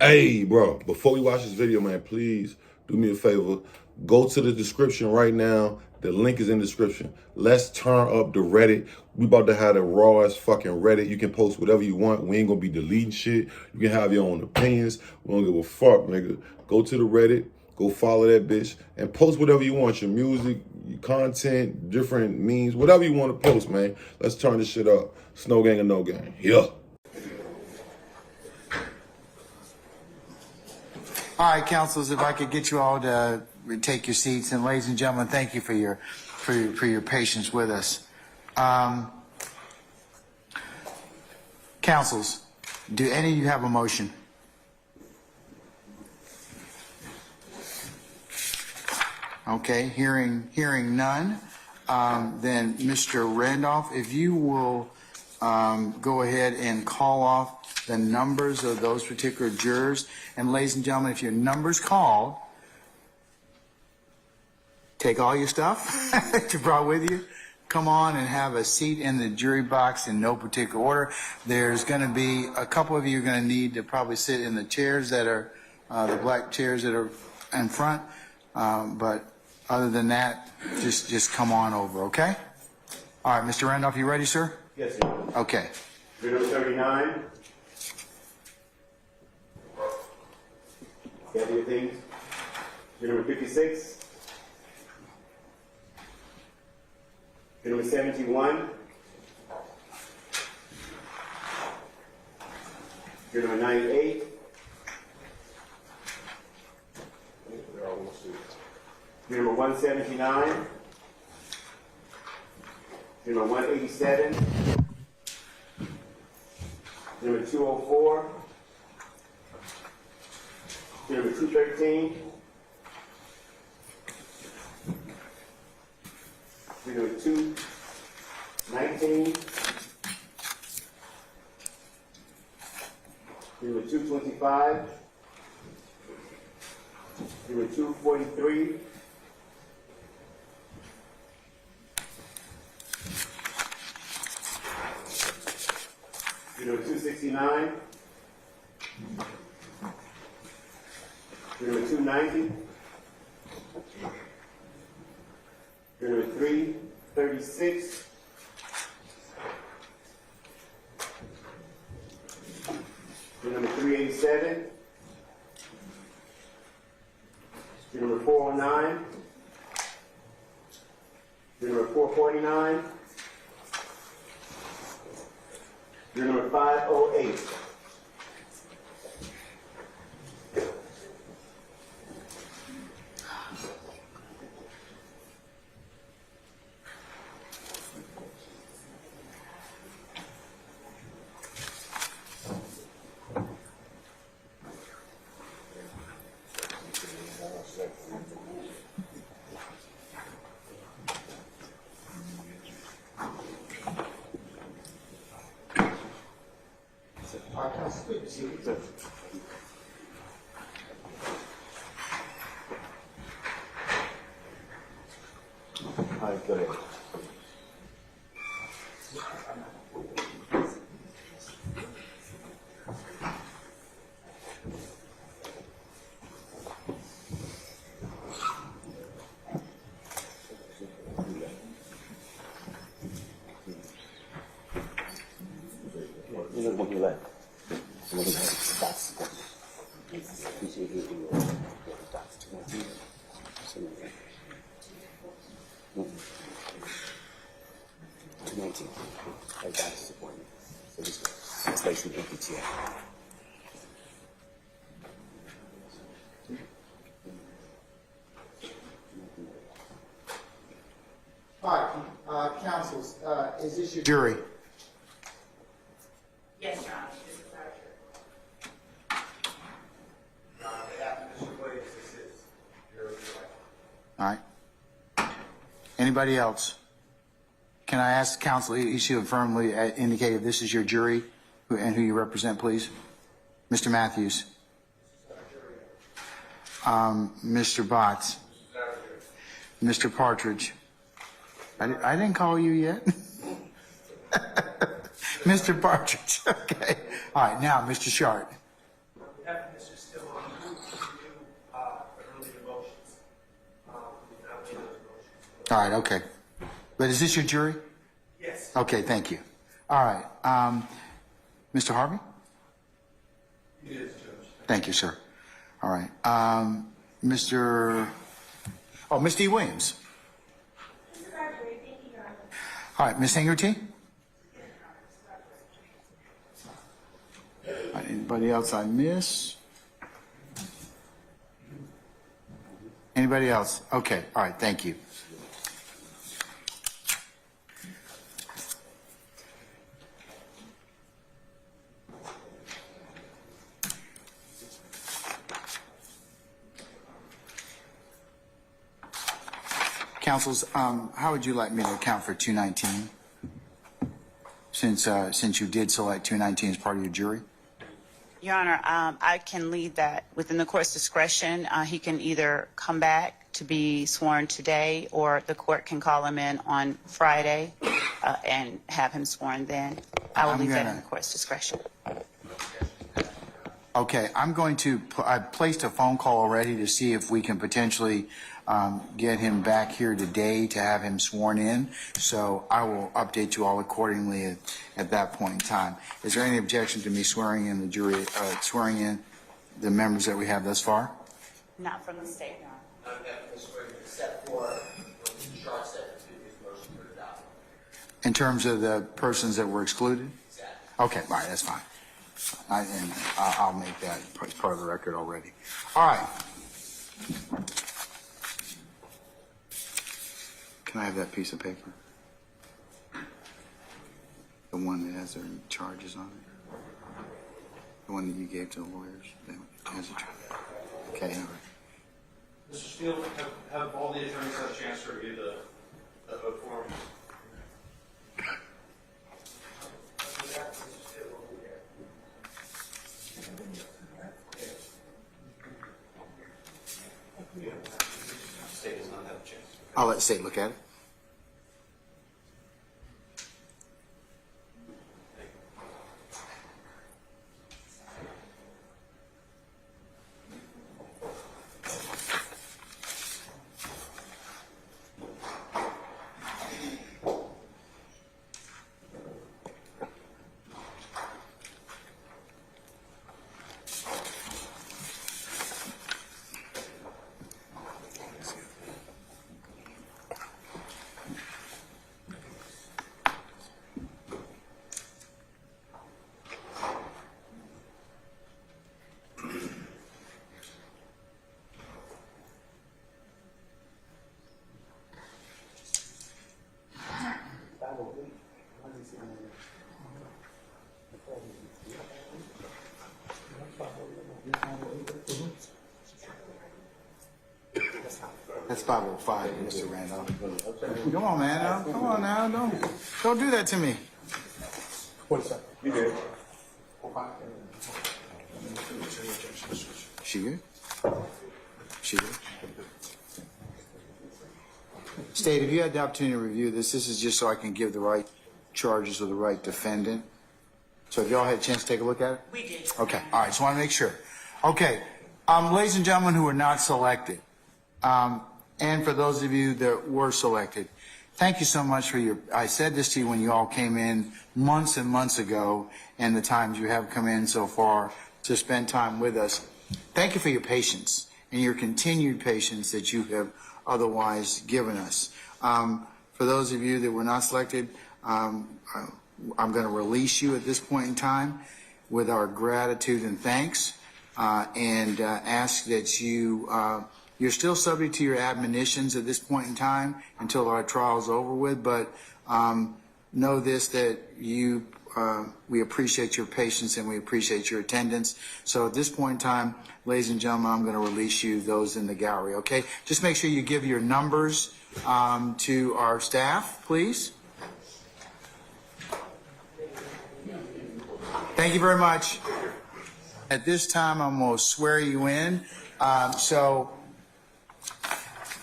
Hey, bro, before we watch this video, man, please do me a favor. Go to the description right now. The link is in the description. Let's turn up the Reddit. We about to have the rawest fucking Reddit. You can post whatever you want. We ain't gonna be deleting shit. You can have your own opinions. We don't give a fuck, nigga. Go to the Reddit. Go follow that bitch and post whatever you want. Your music, your content, different memes, whatever you want to post, man. Let's turn this shit up. Snow gang or no gang. Yeah. All right, councilors, if I could get you all to take your seats, and ladies and gentlemen, thank you for your patience with us. Councils, do any of you have a motion? Okay, hearing none, then Mr. Randolph, if you will go ahead and call off the numbers of those particular jurors. And ladies and gentlemen, if your number's called, take all your stuff that you brought with you, come on and have a seat in the jury box in no particular order. There's going to be a couple of you are going to need to probably sit in the chairs that are, the black chairs that are in front. But other than that, just come on over, okay? All right, Mr. Randolph, you ready, sir? Yes, sir. Okay. Number 39. Gather your things. Number 56. Number 71. Number 98. Number 179. Number 187. Number 204. Number 213. Number 219. Number 225. Number 243. Number 269. Number 290. Number 336. Number 387. Number 409. Number 449. Number 508. All right, go ahead. All right, counsels, is this your jury? Yes, Your Honor, this is our jury. All right. Anybody else? Can I ask counsel, you should firmly indicate if this is your jury and who you represent, please? Mr. Matthews. Mr. Botts. Mr. Partridge. I didn't call you yet. Mr. Partridge. Okay. All right. Now, Mr. Sharp. have Mr. Still review earlier motions. We not made those motions. All right, okay. But is this your jury? Yes. Okay, thank you. All right, Mr. Harvey? Yes, Judge. Thank you, sir. All right, Ms. D. Williams. All right, Ms. Hingerty? All right, anybody else I miss? Anybody else? Okay, all right, thank you. Counsels, how would you like me to account for 219? Since you did select 219 as part of your jury? Your Honor, I can lead that within the court's discretion. He can either come back to be sworn today, or the court can call him in on Friday and have him sworn then. I will leave that in the court's discretion. Okay, I've placed a phone call already to see if we can potentially get him back here today to have him sworn in. So I will update you all accordingly at that point in time. Is there any objection to me swearing in the jury, swearing in the members that we have thus far? Not from the state, Your Honor. Not that this way, except for what the chart said to his motion for adoption. In terms of the persons that were excluded? Exactly. Okay, all right, that's fine. I'll make that part of the record already. All right. Can I have that piece of paper? The one that has their charges on it? The one that you gave to the lawyers? That has a charge. Okay, all right. Mr. Steele, have all the attorneys had a chance to review the vote form? State has not had a chance. I'll let the state look at it. That's 505, Mr. Randolph. Come on, man. Now. Come on now. Don't do that to me. What's that? You did. She good? She good? State, have you had the opportunity to review this? This is just so I can give the right charges to the right defendant. So have y'all had a chance to take a look at it? We did. Okay, all right, just want to make sure. Okay, ladies and gentlemen who were not selected, and for those of you that were selected, thank you so much for I said this to you when you all came in months and months ago, and the times you have come in so far to spend time with us. Thank you for your patience and your continued patience that you have otherwise given us. For those of you that were not selected, I'm going to release you at this point in time with our gratitude and thanks, and ask that you're still subject to your admonitions at this point in time until our trial is over with, but know this, that we appreciate your patience and we appreciate your attendance. So at this point in time, ladies and gentlemen, I'm going to release you, those in the gallery, okay? Just make sure you give your numbers to our staff, please. Thank you very much. At this time, I'm going to swear you in. So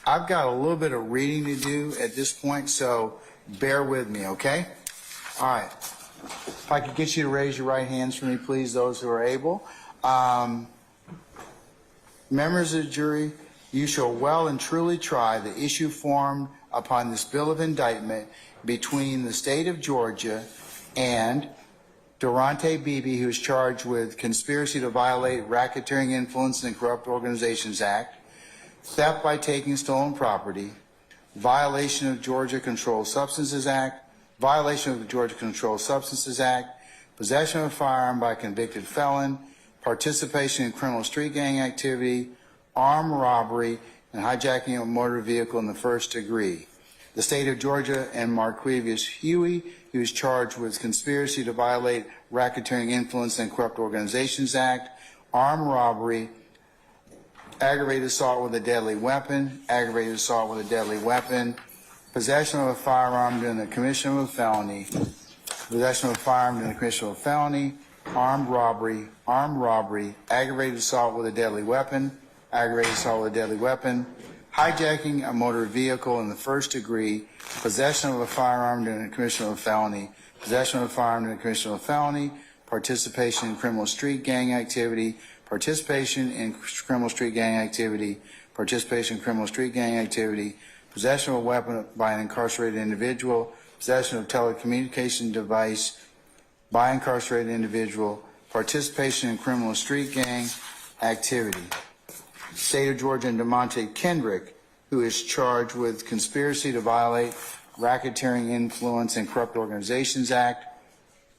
I've got a little bit of reading to do at this point, so bear with me, okay? All right. If I could get you to raise your right hands for me, please, those who are able. Members of the jury, you shall well and truly try the issue formed upon this bill of indictment between the state of Georgia and Durante Beebe, who is charged with conspiracy to violate Racketeering, Influence, and Corrupt Organizations Act, theft by taking stolen property, violation of Georgia Controlled Substances Act, violation of the Georgia Controlled Substances Act, possession of a firearm by a convicted felon, participation in criminal street gang activity, armed robbery, and hijacking of a motor vehicle in the first degree. The state of Georgia and Marquavius Huey, who is charged with conspiracy to violate Racketeering, Influence, and Corrupt Organizations Act, armed robbery, aggravated assault with a deadly weapon, aggravated assault with a deadly weapon, possession of a firearm during the commission of a felony, possession of a firearm during the commission of a felony, armed robbery, aggravated assault with a deadly weapon, aggravated assault with a deadly weapon, hijacking a motor vehicle in the first degree, possession of a firearm during the commission of a felony, possession of a firearm during the commission of a felony, participation in criminal street gang activity, participation in criminal street gang activity, participation in criminal street gang activity, possession of a weapon by an incarcerated individual, possession of a telecommunication device by an incarcerated individual, participation in criminal street gang activity. State of Georgia and DeMonte Kendrick, who is charged with conspiracy to violate Racketeering, Influence, and Corrupt Organizations Act,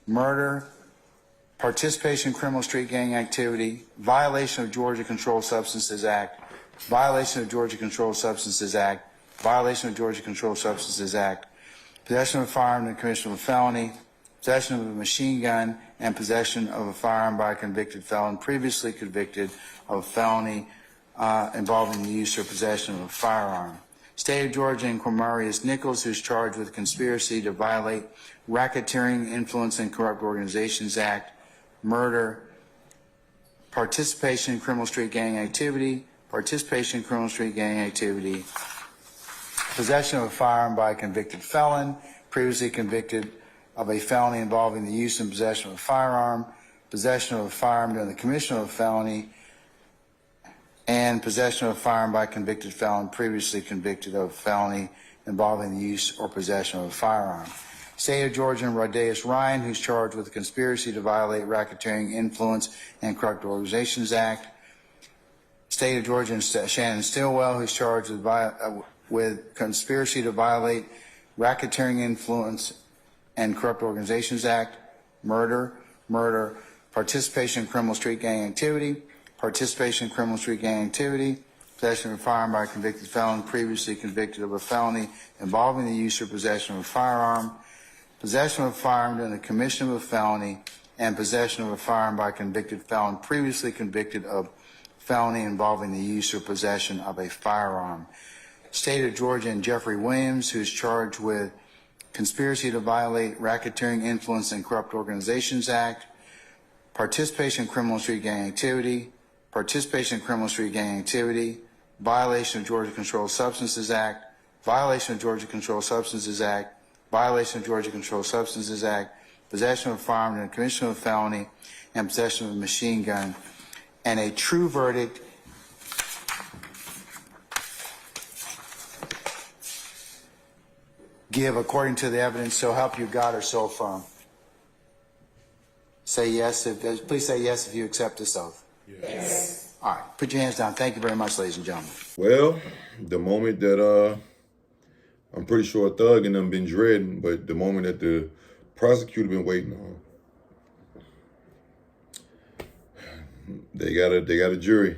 murder, participation in criminal street gang activity, violation of Georgia Controlled Substances Act, violation of Georgia Controlled Substances Act, violation of Georgia Controlled Substances Act, possession of a firearm in the commission of a felony, possession of a machine gun, and possession of a firearm by a convicted felon previously convicted of a felony involving the use or possession of a firearm. State of Georgia and Cormarius Nichols, who's charged with conspiracy to violate Racketeering, Influence, and Corrupt Organizations Act, murder, participation in criminal street gang activity, participation in criminal street gang activity, possession of a firearm by a convicted felon, previously convicted of a felony involving the use and possession of a firearm, possession of a firearm during the commission of a felony, and possession of a firearm by a convicted felon previously convicted of a felony involving the use or possession of a firearm. State of Georgia and Rodeus Ryan, who's charged with conspiracy to violate Racketeering, Influence, and Corrupt Organizations Act. State of Georgia and Shannon Stillwell, who's charged with conspiracy to violate Racketeering, Influence, and Corrupt Organizations Act, murder, participation in criminal street gang activity, participation in criminal street gang activity, possession of a firearm by a convicted felon previously convicted of a felony involving the use or possession of a firearm, possession of a firearm during the commission of a felony, and possession of a firearm by a convicted felon previously convicted of felony involving the use or possession of a firearm. State of Georgia and Jeffrey Williams, who's charged with conspiracy to violate Racketeering, Influence, and Corrupt Organizations Act, participation in criminal street gang activity, participation in criminal street gang activity, violation of Georgia Controlled Substances Act, violation of Georgia Controlled Substances Act, violation of Georgia Controlled Substances Act, possession of a firearm in the commission of a felony, and possession of a machine gun. And a true verdict give according to the evidence, so help you God or so affirm. Say yes. Please say yes if you accept this oath. Yes. All right. Put your hands down. Thank you very much, ladies and gentlemen. Well, the moment that I'm pretty sure Thug and them been dreading, but the moment that the prosecutor been waiting on, they got a jury.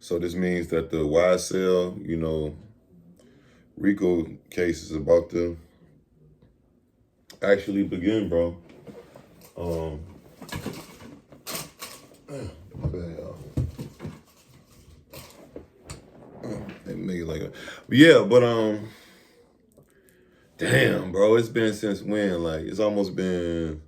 So this means that the YSL, RICO case is about to actually begin, bro. My bad, y'all. They make it like a, yeah, but damn, bro, it's been since when? Like, it's almost been,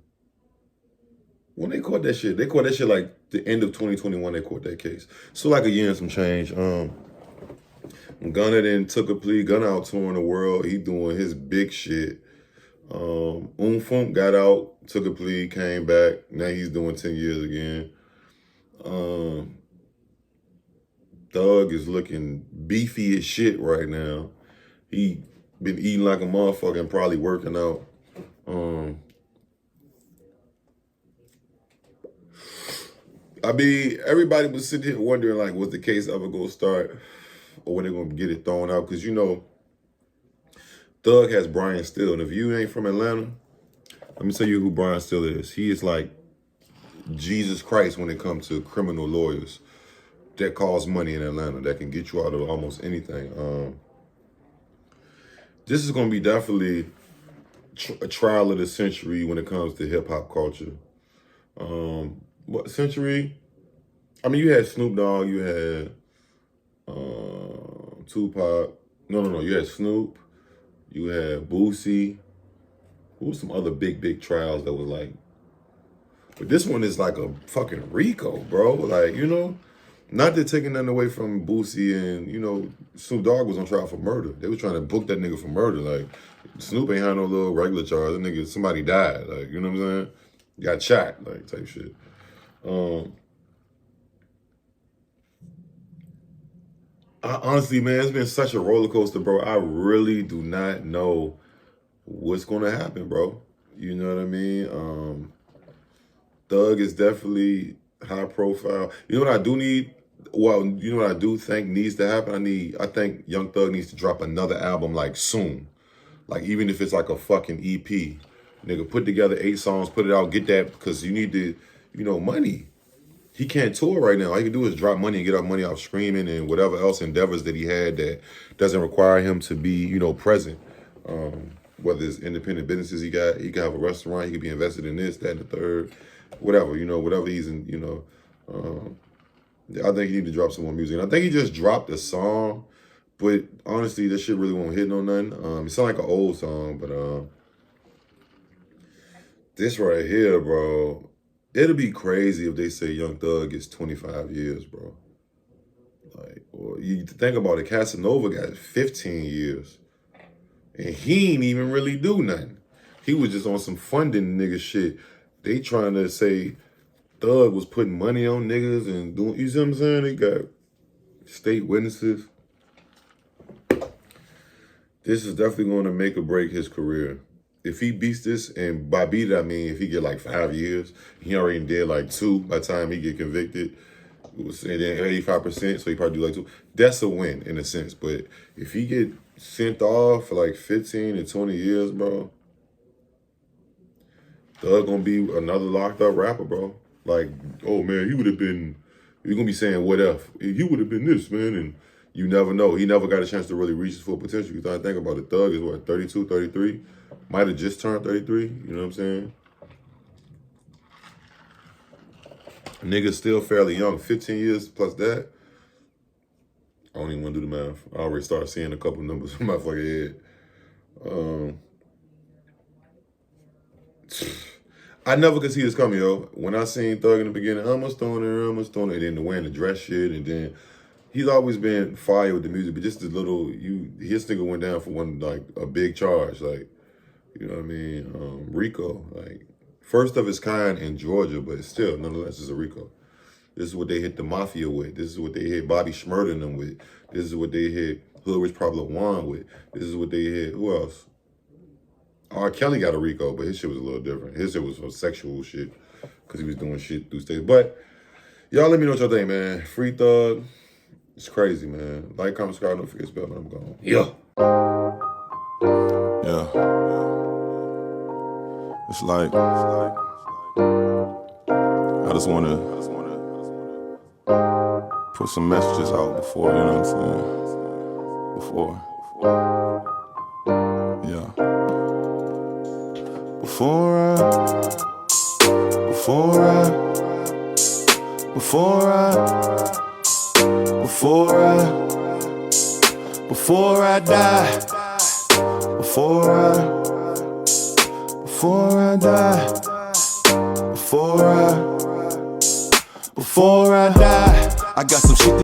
when they caught that shit? They caught that shit like the end of 2021. They caught that case, so like a year and some change. Gunna then took a plea. Gunna out touring the world. He doing his big shit. Funk got out took a plea, came back. Now he's doing 10 years again. Thug is looking beefy as shit right now. He been eating like a motherfucker and probably working out. I mean, everybody was sitting here wondering, like, was the case ever gonna start or when they're gonna get it thrown out? Because, you know, Thug has Brian Still. And if you ain't from Atlanta, let me tell you who Brian Still is. He is like Jesus Christ when it comes to criminal lawyers that cause money in Atlanta, that can get you out of almost anything. This is going to be definitely a trial of the century when it comes to hip-hop culture. What century? I mean, you had Snoop Dogg, you had Tupac. No. You had Snoop, you had Boosie. Who was some other big trials that was like, but this one is like a fucking RICO, bro. Like, you know, not that taking nothing away from Boosie and, you know, Snoop Dogg was on trial for murder. They was trying to book that nigga for murder. Like, Snoop ain't had no little regular charge. That nigga, somebody died. Like, you know what I'm saying? Got shot, like, type shit. Honestly, man, it's been such a roller coaster, bro. I really do not know what's gonna happen, bro. You know what I mean? Thug is definitely high profile. You know what I do need? Well, you know what I do think needs to happen? I think Young Thug needs to drop another album like soon. Like even if it's like a fucking EP. Nigga, put together 8 songs, put it out, get that, because you need to, you know, money. He can't tour right now. All he can do is drop money and get out money off streaming and whatever else endeavors that he had that doesn't require him to be, you know, present. Whether it's independent businesses he got, he could have a restaurant, he could be invested in this, that, and the third, whatever, you know, whatever he's in, you know. I think he need to drop some more music. And I think he just dropped a song, but honestly, this shit really won't hit no nothing. It sound like an old song, but this right here, bro, it'll be crazy if they say Young Thug gets 25 years, bro. Like, or you think about it, Casanova got 15 years. And he ain't even really do nothing. He was just on some funding nigga shit. They trying to say Thug was putting money on niggas and doing, you see what I'm saying? They got state witnesses. This is definitely going to make or break his career. If he beats this, and by beat it, I mean if he get like 5 years, he already did like 2 by the time he get convicted. And then 85%, so he probably do like 2. That's a win in a sense. But if he get sent off for like 15 and 20 years, bro, Thug gonna be another locked up rapper, bro. Like, oh man, he would have been, you're gonna be saying what if? He would have been this, man, and you never know. He never got a chance to really reach his full potential. You thought, think about it, Thug is what, 32, 33? Might have just turned 33, you know what I'm saying? Nigga's still fairly young, 15 years plus that. I don't even want to do the math. I already started seeing a couple numbers in my fucking head. I never could see this coming, yo. When I seen Thug in the beginning, I'm a stoner, and then the wearing the dress shit, and then he's always been fire with the music, but just the little, his nigga went down for one, like, a big charge, like, you know what I mean? RICO, like, first of its kind in Georgia, but still, nonetheless, it's a RICO. This is what they hit the mafia with. This is what they hit Bobby Shmurda and them with. This is what they hit Hood Rich Pablo Juan with. This is what they hit, who else? R. Kelly got a RICO, but his shit was a little different. His shit was some sexual shit, because he was doing shit through states. But, y'all let me know what y'all think, man. Free Thug, it's crazy, man. Like, comment, subscribe, don't forget to spell, man. I'm gone. Yeah. It's like, I just want to put some messages out before, you know what I'm saying? Before. Before I die, I got some shit